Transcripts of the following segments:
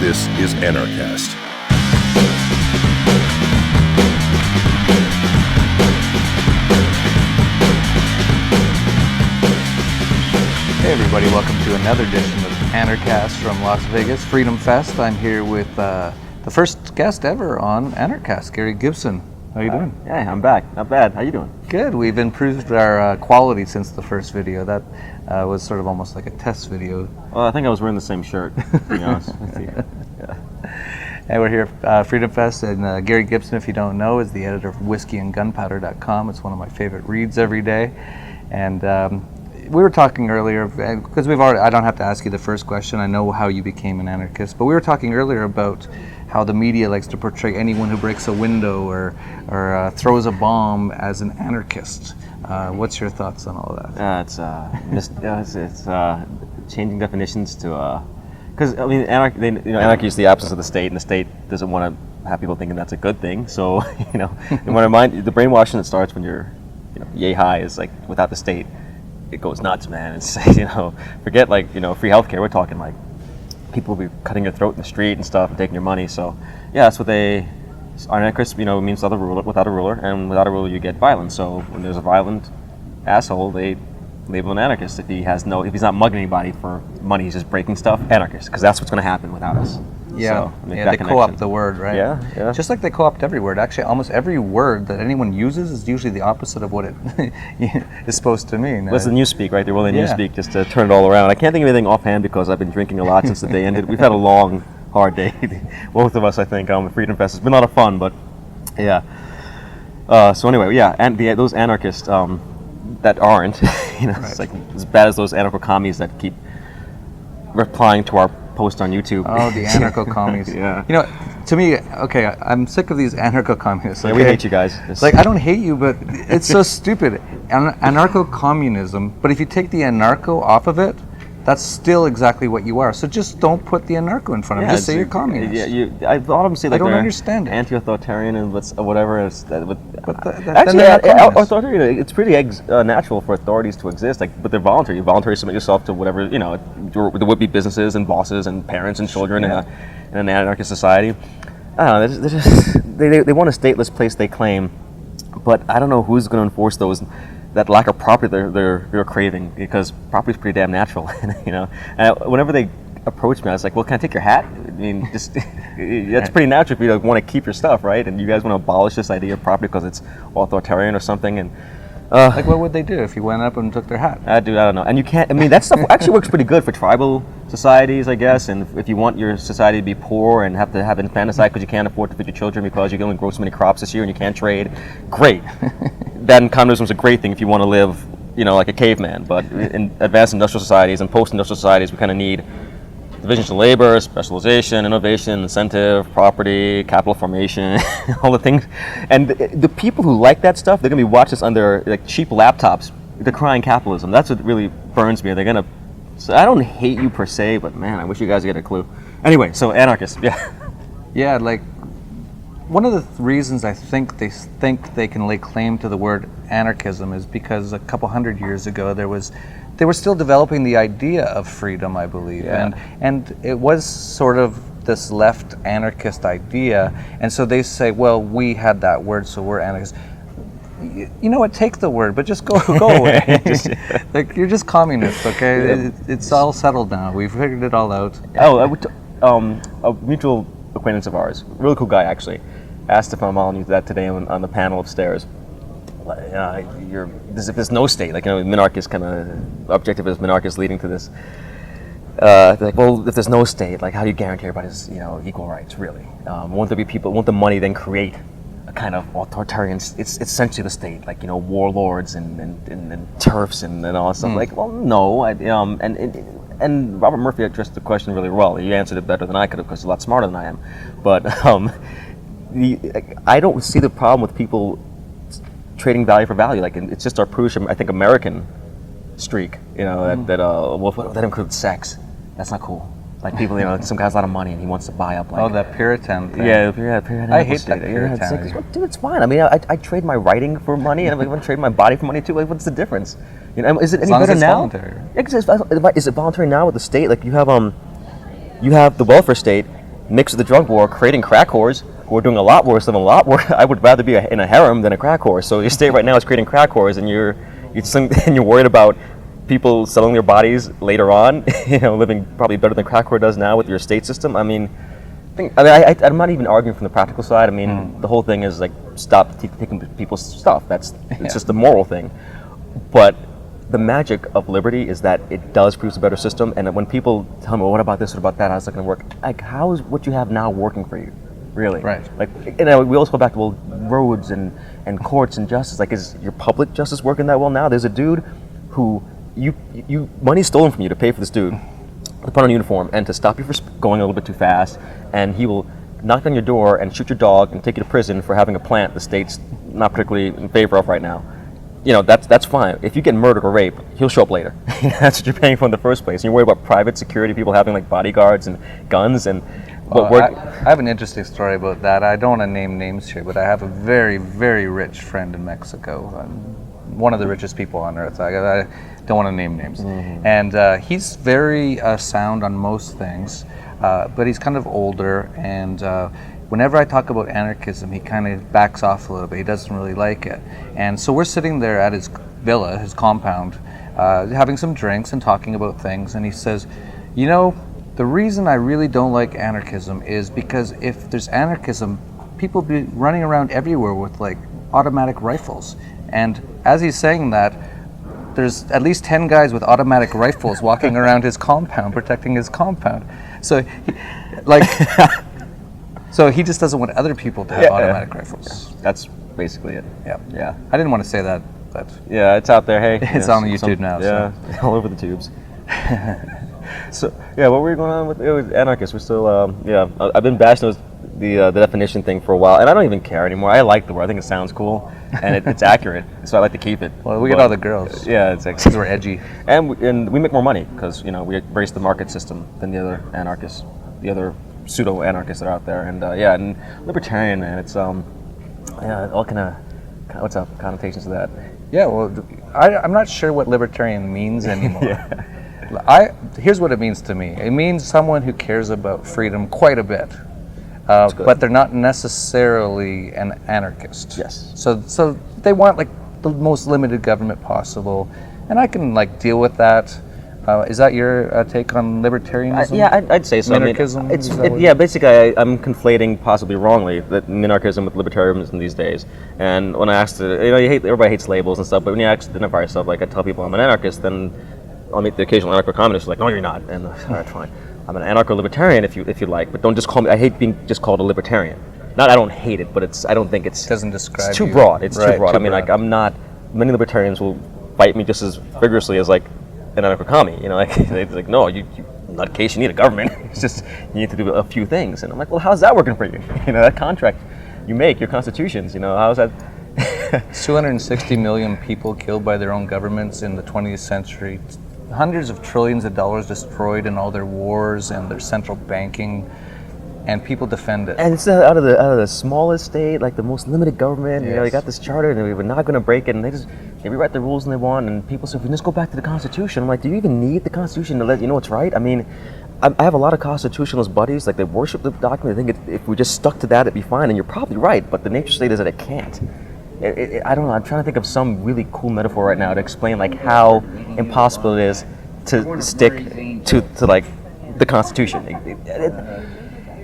This is Anarchast. Hey everybody, welcome to another edition of Anarchast from Las Vegas, Freedom Fest. I'm here with the first guest ever on Anarchast, Gary Gibson. How you doing? Yeah, I'm back. Not bad. How you doing? Good. We've improved our quality since the first video. That was sort of almost like a test video. Well, I think I was wearing the same shirt, to be honest with you. Yeah. And we're here at Freedom Fest, and Gary Gibson, if you don't know, is the editor of whiskeyandgunpowder.com. It's one of my favorite reads every day. And we were talking earlier, because I don't have to ask you the first question, I know how you became an anarchist, but we were talking earlier about how the media likes to portray anyone who breaks a window or throws a bomb as an anarchist. What's your thoughts on all that? It's changing definitions to, because I mean, anarchy is the absence of the state, and the state doesn't want to have people thinking that's a good thing. So you want to the brainwashing that starts when you're, yay high is like without the state, it goes nuts, man. It's forget free healthcare. We're talking like people will be cutting your throat in the street and stuff and taking your money. So yeah, that's what they are. Anarchist, means without a ruler, and without a ruler you get violence. So when there's a violent asshole, they label an anarchist. If he's not mugging anybody for money, he's just breaking stuff, anarchist, because that's what's going to happen without us. Yeah, they co-opt the word, right? Yeah. Just like they co-opt every word. Actually, almost every word that anyone uses is usually the opposite of what it is supposed to mean. Well, it's the newspeak, right? They're rolling newspeak just to turn it all around. I can't think of anything offhand because I've been drinking a lot since the day ended. We've had a long, hard day. Both of us, I think, on the Freedom Fest. It's been a lot of fun, but yeah. So anyway, yeah, and those anarchists that aren't, right. It's like as bad as those anarcho-commies that keep replying to our post on YouTube. Oh, the anarcho-commies. Yeah. To me, okay, I'm sick of these anarcho-communists. Yeah, we hate you guys. I don't hate you, but it's so stupid. Anarcho-communism, but if you take the anarcho off of it, that's still exactly what you are. So just don't put the anarcho in front of it. Just say you're communist. Yeah, a lot of them say I don't understand it. Anti-authoritarian and whatever. Authoritarian. It's pretty natural for authorities to exist, but they're voluntary. You voluntarily submit yourself to whatever, there would be businesses and bosses and parents and children in an anarchist society. I don't know, they want a stateless place they claim, but I don't know who's going to enforce that lack of property they're craving, because property is pretty damn natural, And whenever they approach me, I was like, well, can I take your hat? I mean, just that's pretty natural if you want to keep your stuff, right? And you guys want to abolish this idea of property because it's authoritarian or something, and what would they do if you went up and took their hat? I don't know. And you can't. I mean, that stuff actually works pretty good for tribal societies, I guess. And if you want your society to be poor and have to have infanticide because you can't afford to feed your children because you can only grow so many crops this year and you can't trade, great. Then communism is a great thing if you want to live, like a caveman. But in advanced industrial societies and post-industrial societies, we kind of need divisions of labor, specialization, innovation, incentive, property, capital formation, all the things. And the people who like that stuff, they're going to be watching this on their cheap laptops, decrying capitalism. That's what really burns me. They're going to. So I don't hate you per se, but man, I wish you guys would get a clue. Anyway, so anarchists, yeah. Yeah, one of the reasons I think they can lay claim to the word anarchism is because a couple hundred years ago they were still developing the idea of freedom, I believe, and it was sort of this left anarchist idea, and so they say, well, we had that word, so we're anarchists. You know what? Take the word, but just go away. You're just communist, okay? It's all settled now. We've figured it all out. A mutual acquaintance of ours, really cool guy actually, asked if I'm on that today on the panel upstairs. If there's no state, minarchist kind of objectivist minarchist leading to this. They're like, well, if there's no state, how do you guarantee everybody's equal rights? Really, won't there be people? Won't the money then create a kind of authoritarian? It's essentially the state, warlords and turfs and all that stuff. Well, no, and Robert Murphy addressed the question really well. He answered it better than I could have because he's a lot smarter than I am. But I don't see the problem with people trading value for value. It's just our prudish, I think, American streak. That includes sex. That's not cool. People, some guy's a lot of money and he wants to buy up. That Puritan thing. Yeah, Puritan. I hate that Puritan. Dude, it's fine. I mean, I trade my writing for money, and I'm going to trade my body for money too. What's the difference? Is it any better now? Voluntary. Is it voluntary now with the state? You have the welfare state, mixed with the drug war, creating crack whores who are doing a lot worse than a lot worse. I would rather be in a harem than a crack whore. So your state right now is creating crack whores, and you're worried about people selling their bodies later on, living probably better than crack whore does now with your estate system. I mean, I'm not even arguing from the practical side. I mean, the whole thing is like stop taking people's stuff. It's just a moral thing. But the magic of liberty is that it does produce a better system. And when people tell me, well, what about this, what about that, how's it going to work? Like, how is what you have now working for you, really? Right. Like, and we also go back to roads and courts and justice. Like, is your public justice working that well now? There's a dude who money's stolen from you to pay for this dude to put on a uniform and to stop you from going a little bit too fast, and he will knock on your door and shoot your dog and take you to prison for having a plant the state's not particularly in favor of right now. That's fine. If you get murdered or raped, he'll show up later. That's what you're paying for in the first place. And you're worried about private security, people having like bodyguards and guns and. I have an interesting story about that. I don't want to name names here, but I have a very, very rich friend in Mexico. One of the richest people on earth. I don't want to name names. Mm-hmm. And he's very sound on most things, but he's kind of older, and whenever I talk about anarchism, he kind of backs off a little bit. He doesn't really like it. And so we're sitting there at his villa, his compound, having some drinks and talking about things, and he says, the reason I really don't like anarchism is because if there's anarchism, people be running around everywhere with like automatic rifles. And as he's saying that, there's at least 10 guys with automatic rifles walking around his compound, protecting his compound. So, so he just doesn't want other people to have automatic rifles. That's basically it. Yeah. I didn't want to say that, but yeah, it's out there. Hey, it's on YouTube now. Yeah, so. All over the tubes. So what were we going on with? It was anarchist. We're still I've been bashing the definition thing for a while, and I don't even care anymore. I like the word. I think it sounds cool, and it's accurate, so I like to keep it. Well, we get all the girls. Yeah, it's because we're edgy, and we make more money because we embrace the market system than the other anarchists, the other pseudo anarchists that are out there, and and libertarian, man, it's all kind of what's up connotations to that. Yeah, well, I'm not sure what libertarian means anymore. Here's what it means to me. It means someone who cares about freedom quite a bit, but they're not necessarily an anarchist. Yes. So they want like the most limited government possible, and I can like deal with that. Is that your take on libertarianism? I'd say so. Minarchism? Basically I'm conflating, possibly wrongly, that minarchism with libertarianism these days. And when I asked everybody hates labels and stuff, but when you actually identify yourself, like I tell people I'm an anarchist, then I'll meet the occasional anarcho-communist like, no, you're not. And all right, fine. I'm an anarcho-libertarian if you like, but don't just call me. I hate being just called a libertarian. Not I don't hate it, but I don't think it doesn't describe. It's too broad. It's too broad. Like I'm not. Many libertarians will fight me just as vigorously as like an anarcho-commie. They're like, no, you not case you need a government. It's just you need to do a few things. And I'm like, well, how's that working for you? That contract you make, your constitutions. How's that? 260 million people killed by their own governments in the 20th century. Hundreds of trillions of dollars destroyed in all their wars and their central banking, and people defend it. And it's out of the smallest state, like the most limited government. Yes. They got this charter, and we're not going to break it. And they rewrite the rules and they want. And people say, if we just go back to the Constitution, I'm like, do you even need the Constitution to let you know what's right? I mean, I have a lot of constitutionalist buddies. Like they worship the document. They think if we just stuck to that, it'd be fine. And you're probably right, but the nature state is that it can't. I don't know. I'm trying to think of some really cool metaphor right now to explain like how impossible it is to stick to like the Constitution.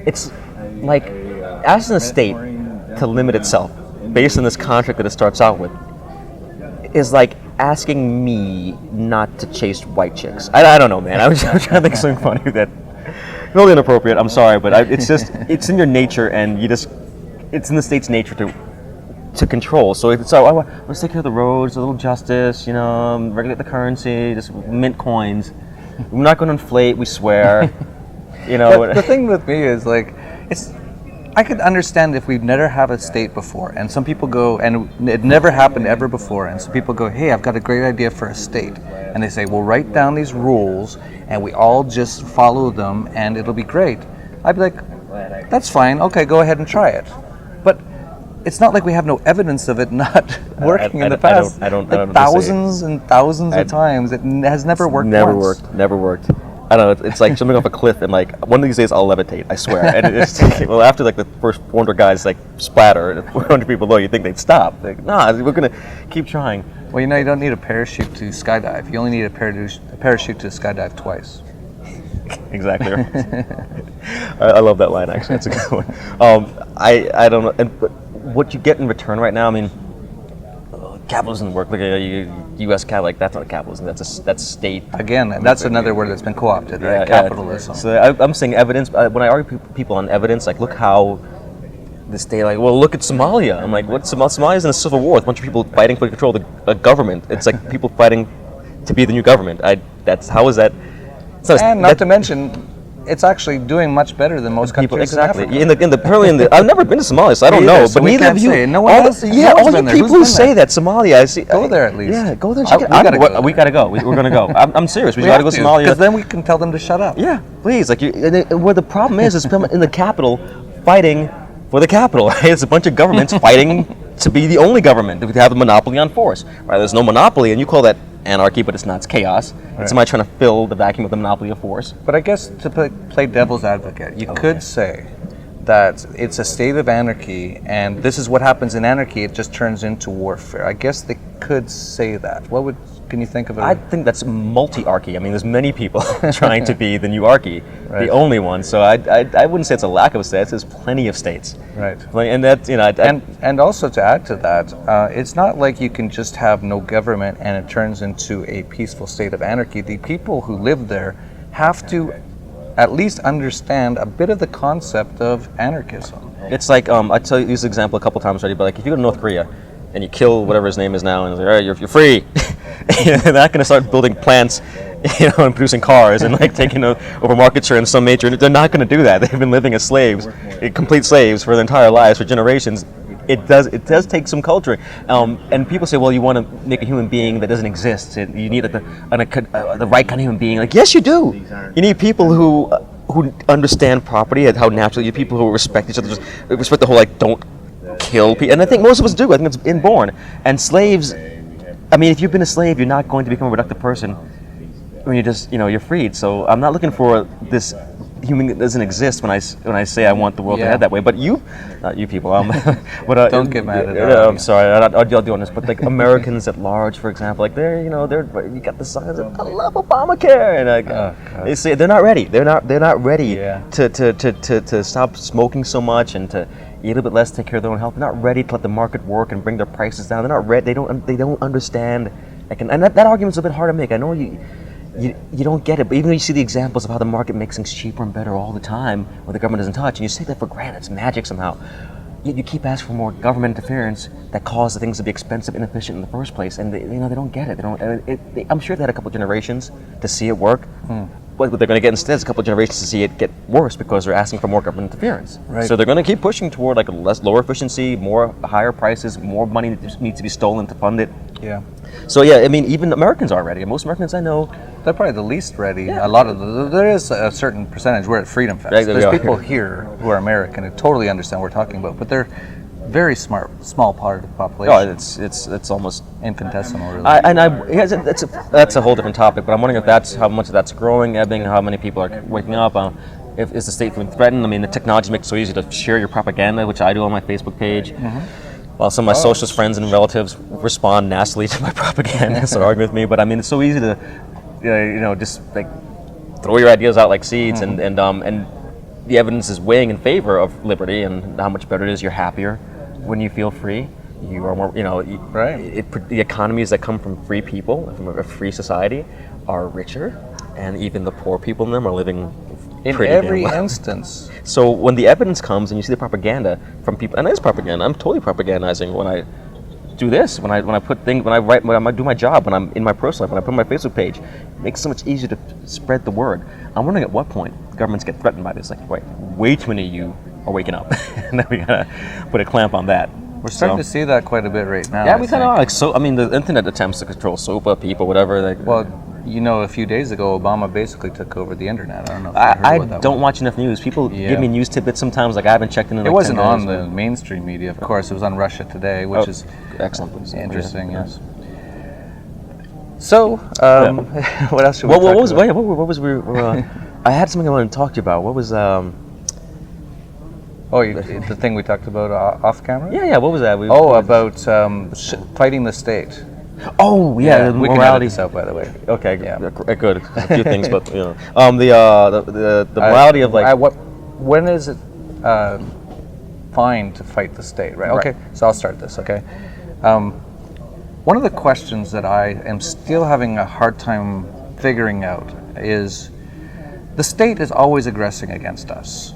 It's like asking a state to limit itself based on this contract that it starts out with is like asking me not to chase white chicks. I don't know, man. I'm trying to think of something funny that really inappropriate. I'm sorry, but it's in your nature, and it's in the state's nature to control. So let's take care of the roads, a little justice, regulate the currency, just mint coins. We're not going to inflate, we swear. But the thing with me is like, I could understand if we'd never have a state before, and some people go, and it never happened ever before, and some people go, hey, I've got a great idea for a state. And they say, well, write down these rules, and we all just follow them, and it'll be great. I'd be like, that's fine, okay, go ahead and try it. But it's not like we have no evidence of it not working in the past. I don't thousands and thousands of times. It has never worked. Never worked. I don't know. It's like jumping off a cliff, and like one of these days I'll levitate. I swear. And it's well, after like the first 400 guys like splatter, and 400 people below, you think they'd stop. Like, nah, we're gonna keep trying. Well, you don't need a parachute to skydive. You only need a parachute to skydive twice. Exactly. Right. I love that line. Actually, that's a good one. I don't know, but what you get in return right now, I mean, capitalism doesn't work. Like U.S. like that's not capitalism. That's state. Again, that's another word that's been co-opted, right? Capitalism. So I'm saying evidence. When I argue people on evidence, like look how the state, like, well, look at Somalia. I'm like, what? Somalia's in a civil war with a bunch of people fighting for control of the government. It's like people fighting to be the new government. How is that? And not to mention, it's actually doing much better than most countries. Exactly. I've never been to Somalia, so I don't know. But neither of you. No one has. Yeah, all the people who say that Somalia. Go there at least. Yeah, go there. We gotta go. We're gonna go. I'm serious. We gotta go to Somalia. Because then we can tell them to shut up. Yeah, please. Like, where the problem is in the capital, fighting for the capital. Right? It's a bunch of governments fighting to be the only government to have a monopoly on force. Right? There's no monopoly, and you call that anarchy, but it's not. It's chaos. Right. It's somebody trying to fill the vacuum of the monopoly of force. But I guess to play devil's advocate, you could say that it's a state of anarchy, and this is what happens in anarchy. It just turns into warfare. I guess they could say that. Can you think of it? I think that's multi-archy. I mean, there's many people trying to be the new archy, right. The only one. So I wouldn't say it's a lack of states. There's plenty of states. Right. And that's, and also to add to that, it's not like you can just have no government and it turns into a peaceful state of anarchy. The people who live there have to at least understand a bit of the concept of anarchism. It's like, I tell you this example a couple times already, but like if you go to North Korea and you kill whatever his name is now, and it's like, all right, you're free. They're not going to start building plants, and producing cars and like taking over market share in some major. They're not going to do that. They've been living as slaves, complete slaves, for their entire lives, for generations. It does take some culture. And people say, well, you want to make a human being that doesn't exist. You need the right kind of human being. Like, yes, you do. You need people who understand property and how natural. You people who respect each other, respect the whole like don't kill people. And I think most of us do. I think it's inborn. And slaves. I mean, if you've been a slave, you're not going to become a productive person when you just, you're freed. So I'm not looking for this human that doesn't exist when I say I want the world to head that way. But not you people. Don't get mad at that. I'm sorry. I'll do on this. But like Americans at large, for example, like you got the signs of I love Obamacare, and they say they're not ready. They're not ready to stop smoking so much and to eat a little bit less, take care of their own health. They're not ready to let the market work and bring their prices down. They're not ready. They don't understand. And that argument's a bit hard to make. I know you don't get it, but even though you see the examples of how the market makes things cheaper and better all the time, where the government doesn't touch, and you take that for granted, it's magic somehow. Yet you keep asking for more government interference that causes things to be expensive, inefficient in the first place, and they don't get it. I'm sure they had a couple generations to see it work. What they're going to get instead is a couple of generations to see it get worse because they're asking for more government interference. Right. So they're going to keep pushing toward like lower efficiency, higher prices, more money that needs to be stolen to fund it. Yeah. So I mean, even Americans are ready. Most Americans I know, they're probably the least ready. Yeah. A lot of there is a certain percentage. We're at Freedom Fest. Right, there's people here who are American who totally understand what we're talking about, but they're very small part of the population. Oh, it's almost infinitesimal, really. That's a whole different topic. But I'm wondering if that's how much of that's growing, ebbing, how many people are waking up. If is the state feeling threatened? I mean, the technology makes it so easy to share your propaganda, which I do on my Facebook page. While some of my socialist friends and relatives respond nastily to my propaganda and start arguing with me. But I mean, it's so easy to, just like throw your ideas out like seeds, and the evidence is weighing in favor of liberty and how much better it is. You're happier when you feel free. You are more, right. The economies that come from free people, from a free society, are richer, and even the poor people in them are living in pretty every damn well. Instance. So when the evidence comes and you see the propaganda from people, and it is propaganda, I'm totally propagandizing when I do this, when I do my job, when I'm in my personal life, when I put on my Facebook page. It makes it so much easier to spread the word. I'm wondering at what point governments get threatened by this. Like, wait, way too many of you are waking up, and then we gotta put a clamp on that. We're starting to see that quite a bit right now. Yeah, we kind of are. Like, so, I mean, the internet attempts to control SOPA, people, whatever. A few days ago, Obama basically took over the internet. I don't know if you heard I about that. don't watch enough news. People give me news tidbits sometimes. Like, I haven't checked in. It wasn't on the mainstream media, of course. It was on Russia Today, which is excellent. Interesting, yes. So, what else should we talk What was? about? Wait, what was we? I had something I wanted to talk to you about. What was? The thing we talked about off camera? Yeah. What was that? About fighting the state. Oh, yeah. The we can edit morality. this out, by the way. Okay. Yeah. Good. A few things, but the morality of like. When is it fine to fight the state? Right. Okay. So I'll start this. Okay. One of the questions that I am still having a hard time figuring out is the state is always aggressing against us.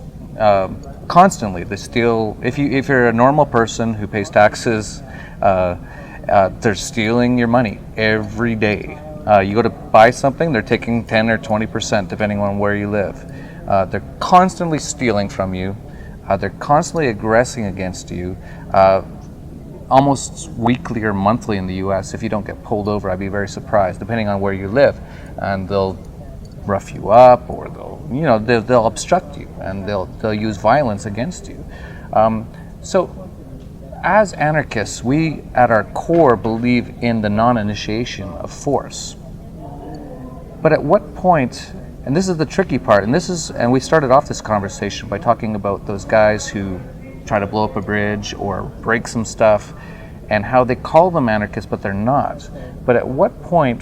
Constantly. They steal. If you're a normal person who pays taxes, they're stealing your money every day. You go to buy something, they're taking 10 or 20% depending on where you live. They're constantly stealing from you. They're constantly aggressing against you. Almost weekly or monthly in the U.S. If you don't get pulled over, I'd be very surprised, depending on where you live. And they'll rough you up, or they'll obstruct you, and they'll use violence against you. So, as anarchists, we at our core believe in the non-initiation of force. But at what point? And this is the tricky part. And we started off this conversation by talking about those guys who try to blow up a bridge or break some stuff, and how they call them anarchists, but they're not. But at what point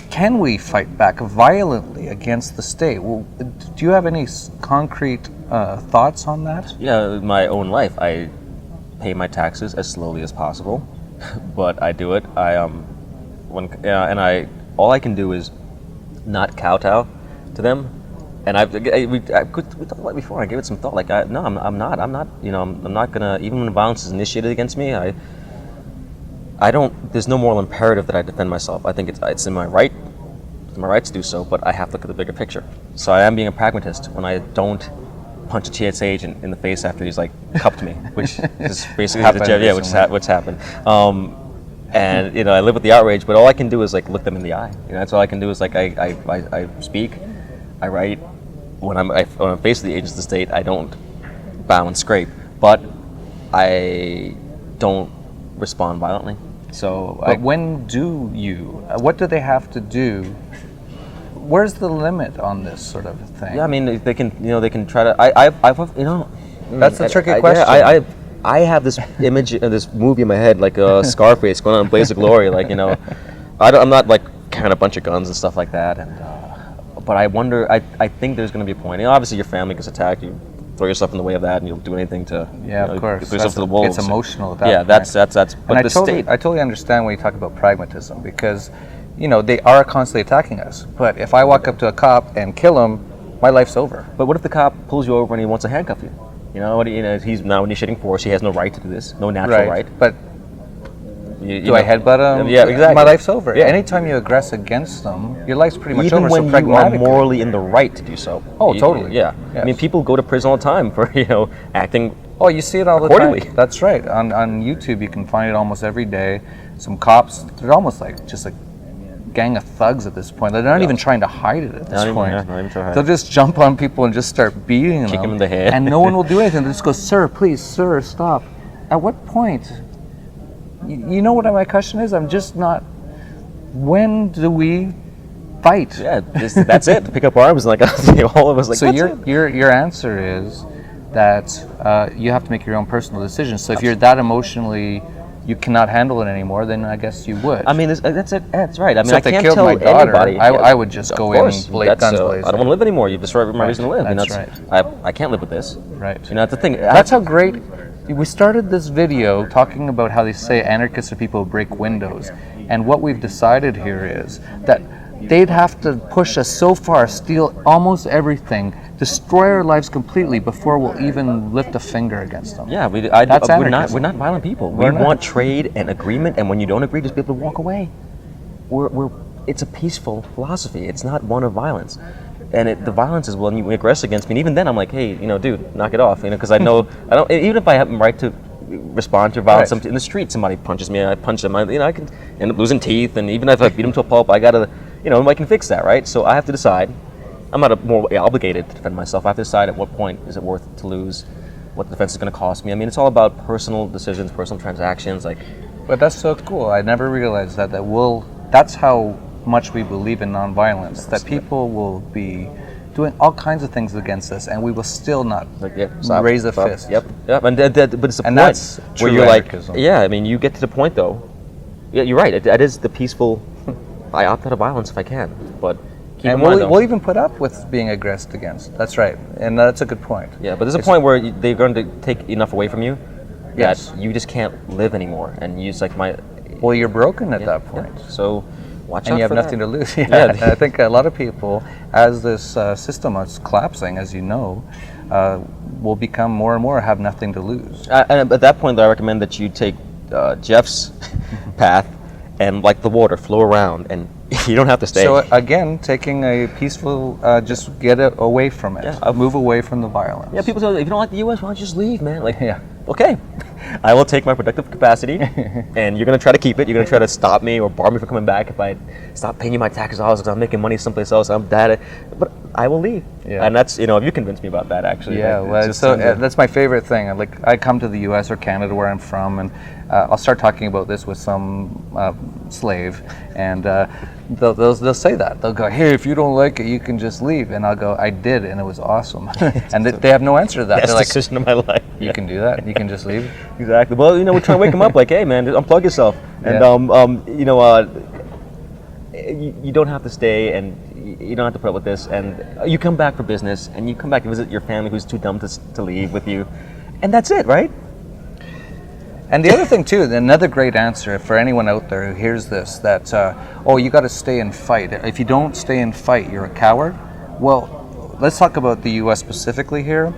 can we fight back violently against the state? Well, do you have any concrete thoughts on that? Yeah, in my own life, I pay my taxes as slowly as possible, but I do it. All I can do is not kowtow to them. And we talked about it before. I gave it some thought. Like, I'm not. I'm not gonna. Even when violence is initiated against me, I don't. There's no moral imperative that I defend myself. I think it's in my right. It's my right to do so, but I have to look at the bigger picture. So I am being a pragmatist when I don't punch a TSA agent in the face after he's like cupped me, which is basically what's happened. And I live with the outrage, but all I can do is like look them in the eye. That's all I can do is like I speak, I write. When I'm faced with the agents of the state, I don't bow and scrape, but I don't respond violently. So, when do you? What do they have to do? Where's the limit on this sort of thing? Yeah, I mean, they can try to. That's the tricky question. I have this image of this movie in my head, like Scarface going on Blaze of Glory. Like, I'm not like carrying a bunch of guns and stuff like that. And but I wonder. I think there's going to be a point. Obviously, your family gets attacked. You throw yourself in the way of that, and you'll do anything to. Yeah, of course. Throw yourself to the wolves. It's emotional. At that yeah, point. that's. But and the state. I totally understand when you talk about pragmatism, because, they are constantly attacking us. But if I walk up to a cop and kill him, my life's over. But what if the cop pulls you over and he wants to handcuff you? He's now initiating force. He has no right to do this. No natural right. But do I headbutt him? Yeah, exactly. My life's over. Yeah. Anytime you aggress against them, your life's pretty much Even over. when you are morally in the right to do so. Oh, totally. Yeah. Yes. I mean, people go to prison all the time for acting. Oh, you see it all the accordingly. time. That's right. On YouTube, you can find it almost every day. Some cops, they're almost like just a gang of thugs at this point. They're not even trying to hide it at this point. Not even trying to hide They'll just jump on people and just start beating them. Kick them in the head. And no one will do anything. They'll just go, "Sir, please, sir, stop." At what point? You know what my question is? I'm just not. When do we fight? Yeah, that's it. Pick up arms and all of us. Like, so your answer is that you have to make your own personal decisions. So if you're that emotionally, you cannot handle it anymore, then I guess you would. I mean, that's it. That's right. I mean, so I if they can't killed tell my daughter, anybody. I would just go in and guns blazing. I don't want to live anymore. You've destroyed my reason to live. That's right. I can't live with this. Right. That's the thing. That's how great. We started this video talking about how they say anarchists are people who break windows, and what we've decided here is that they'd have to push us so far, steal almost everything, destroy our lives completely before we'll even lift a finger against them. Yeah, we're not violent people. We want trade and agreement, and when you don't agree, just be able to walk away. It's a peaceful philosophy. It's not one of violence. And the violence is when you aggress against me. And even then, I'm like, hey, dude, knock it off. Because I know I don't. Even if I have the right to respond to violence in the street, somebody punches me, I punch them. I can end up losing teeth. And even if I beat them to a pulp, I gotta, I can fix that, right? So I have to decide. I'm not more obligated to defend myself. I have to decide at what point is it worth to lose, what the defense is going to cost me. I mean, it's all about personal decisions, personal transactions. Like, But that's so cool. I never realized that. That's how much we believe in nonviolence. That people will be doing all kinds of things against us, and we will still not raise a fist. Yep. But it's the point that's where you're anarchism. like, yeah. I mean, you get to the point though. Yeah, you're right. That is the peaceful. I opt out of violence if I can, but. And we'll even put up with being aggressed against. That's right, and that's a good point. Yeah, but there's a point where they're going to take enough away from you Yes. that you just can't live anymore, and you just like Well, you're broken at that point. Yeah. So watch out and you have for nothing that. to lose. Yeah, I think a lot of people, as this system is collapsing, as you know, will become more and more have nothing to lose. And at that point, though, I recommend that you take Jeff's path and, like the water, flow around, and you don't have to stay. So again, taking a peaceful, just get it away from it. Yeah. Move away from the violence. Yeah, people say, if you don't like the U.S., why don't you just leave, man? Like, Yeah. okay, I will take my productive capacity, and you're going to try to keep it. You're going to try to stop me or bar me from coming back if I stop paying you my tax dollars because I'm making money someplace else. I'm bad at, but I will leave. Yeah. And that's, if you convince me about that, actually. Yeah, like, well, so that's my favorite thing. Like, I come to the U.S. or Canada, where I'm from, and I'll start talking about this with some slave, and they'll say that. They'll go, "Hey, if you don't like it, you can just leave." And I'll go, "I did, and it was awesome." And they have no answer to that. Best They're like, decision of my life. "You can do that. You can just leave." Exactly. Well, we're trying to wake them up. Like, hey, man, unplug yourself, and you don't have to stay, and you don't have to put up with this. And you come back for business, and you come back and visit your family who's too dumb to leave with you, and that's it, right? And the other thing too, another great answer for anyone out there who hears this, that you got to stay and fight. If you don't stay and fight, you're a coward. Well, let's talk about the U.S. specifically here.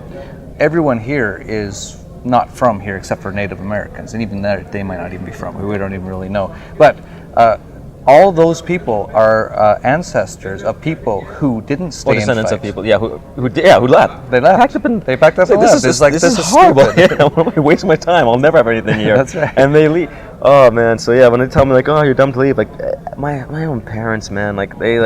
Everyone here is not from here except for Native Americans, and even that they might not even be from. We don't even really know. But all those people are ancestors of people who didn't stay and fight. Descendants of people, who left. They left. Packed up and they packed up and left. This is horrible. Yeah, why am I wasting my time? I'll never have anything here. That's right. And they leave. Oh man, so yeah, when they tell me like, oh, you're dumb to leave, like my own parents, man, like they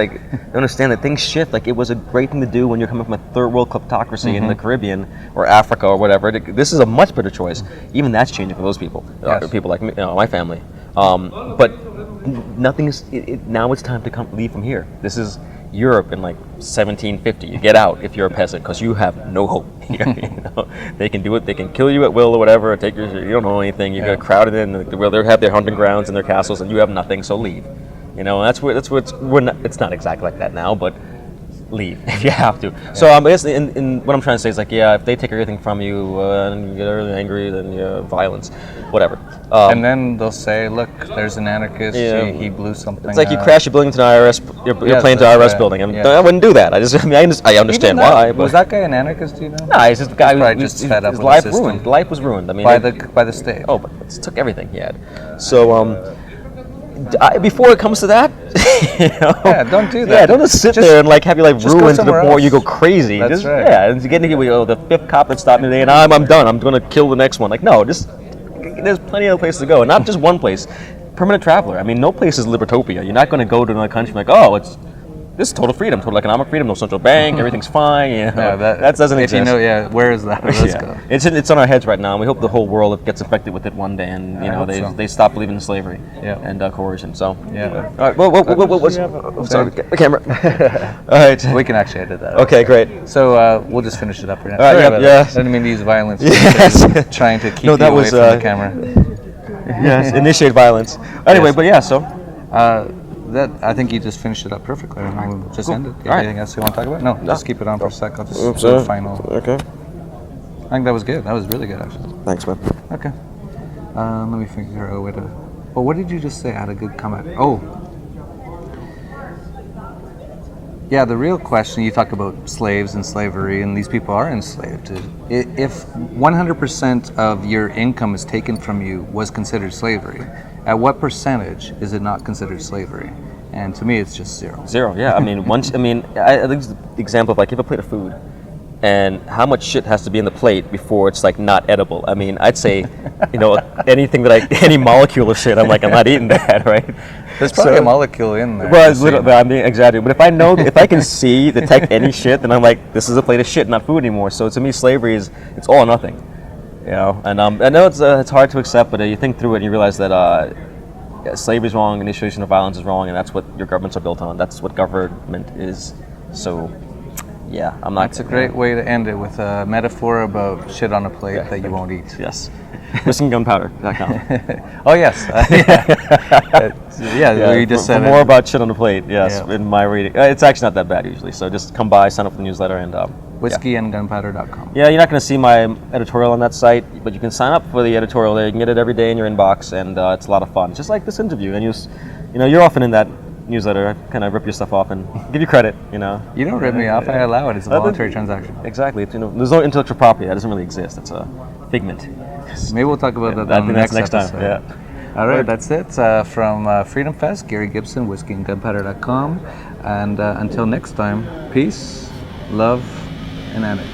understand that things shift. Like it was a great thing to do when you're coming from a third world kleptocracy in the Caribbean or Africa or whatever. This is a much better choice. Even that's changing for those people, Yes. people like me, my family. But nothing is. Now it's time to leave from here. This is Europe in like 1750. You get out if you're a peasant because you have no hope here. They can do it. They can kill you at will or whatever. Or take you don't know anything. You get crowded in. They have their hunting grounds and their castles, and you have nothing. So leave. That's where it's not exactly like that now, but leave if you have to. Yeah. So I guess in what I'm trying to say is like, if they take everything from you and you get really angry, then violence, whatever. And then they'll say, look, there's an anarchist, he blew something. It's like you crash your building to an IRS, your plane to an IRS building. I wouldn't do that. I understand why. But was that guy an anarchist, do you know? No, he's just a guy who just fed up his with life the system. ruined. Life was ruined. I mean, by the state. Oh, but it took everything he had. So, before it comes to that, don't do that. Yeah, don't just sit there and have you ruined to the point where you go crazy. That's right. Yeah, and to get into the fifth cop that stopped me today, and I'm done. I'm going to kill the next one. There's plenty of places to go, and not just one place. Permanent traveler. I mean, no place is libertopia. You're not going to go to another country like, this is total freedom, total economic freedom, no central bank, everything's fine. That doesn't exist. Where is that? Let's go. It's on our heads right now, and we hope the whole world gets infected with it one day, and they stop believing in slavery and coercion. So yeah. All right. What's sorry, the camera. All right. We can actually edit that. Okay, great. So we'll just finish it up right now. All right. I didn't mean to use violence. Yes. Trying to keep you away from the camera. Yes. Initiate violence. Anyway, but yeah. So. I think you just finished it up perfectly. We'll just end it. All right. Anything else you want to talk about? No, just keep it on for a sec. I'll just Oops, do the final. Okay. I think that was good. That was really good, actually. Thanks, man. Okay. Let me figure out a way to... Well, what did you just say? I had a good comment. Oh. Yeah, the real question, you talk about slaves and slavery, and these people are enslaved. If 100% of your income is taken from you was considered slavery, at what percentage is it not considered slavery? And to me, it's just zero. Zero, yeah. I think it's the example of you have a plate of food, and how much shit has to be in the plate before it's not edible. I mean, I'd say, anything any molecule of shit, I'm not eating that, right? There's probably a molecule in there. Well, it's I'm being exaggerating. But if I can detect any shit, then I'm this is a plate of shit, not food anymore. So to me, slavery it's all or nothing. You know, and I know it's hard to accept, but you think through it and you realize that slavery is wrong, initiation of violence is wrong, and that's what your governments are built on. That's what government is. So, yeah, I'm not. That's a great way to end it, with a metaphor about shit on a plate that you won't eat. Yes. WhiskeyandGunpowder.com. Oh yes. You just said for more about shit on the plate. Yes, in my reading, it's actually not that bad usually. So just come by, sign up for the newsletter, and WhiskeyandGunpowder.com. Yeah, you're not going to see my editorial on that site, but you can sign up for the editorial there. You can get it every day in your inbox, and it's a lot of fun. Just like this interview, and you're often in that newsletter. I kind of rip your stuff off and give you credit. You know. You don't rip me off. I allow it. It's a voluntary transaction. Exactly. There's no intellectual property. That doesn't really exist. It's a figment. Maybe we'll talk about that on the next episode. Time. Yeah. All right, that's it from Freedom Fest. Gary Gibson, whiskeyandgunpowder.com, and until next time, peace, love, and anarchy.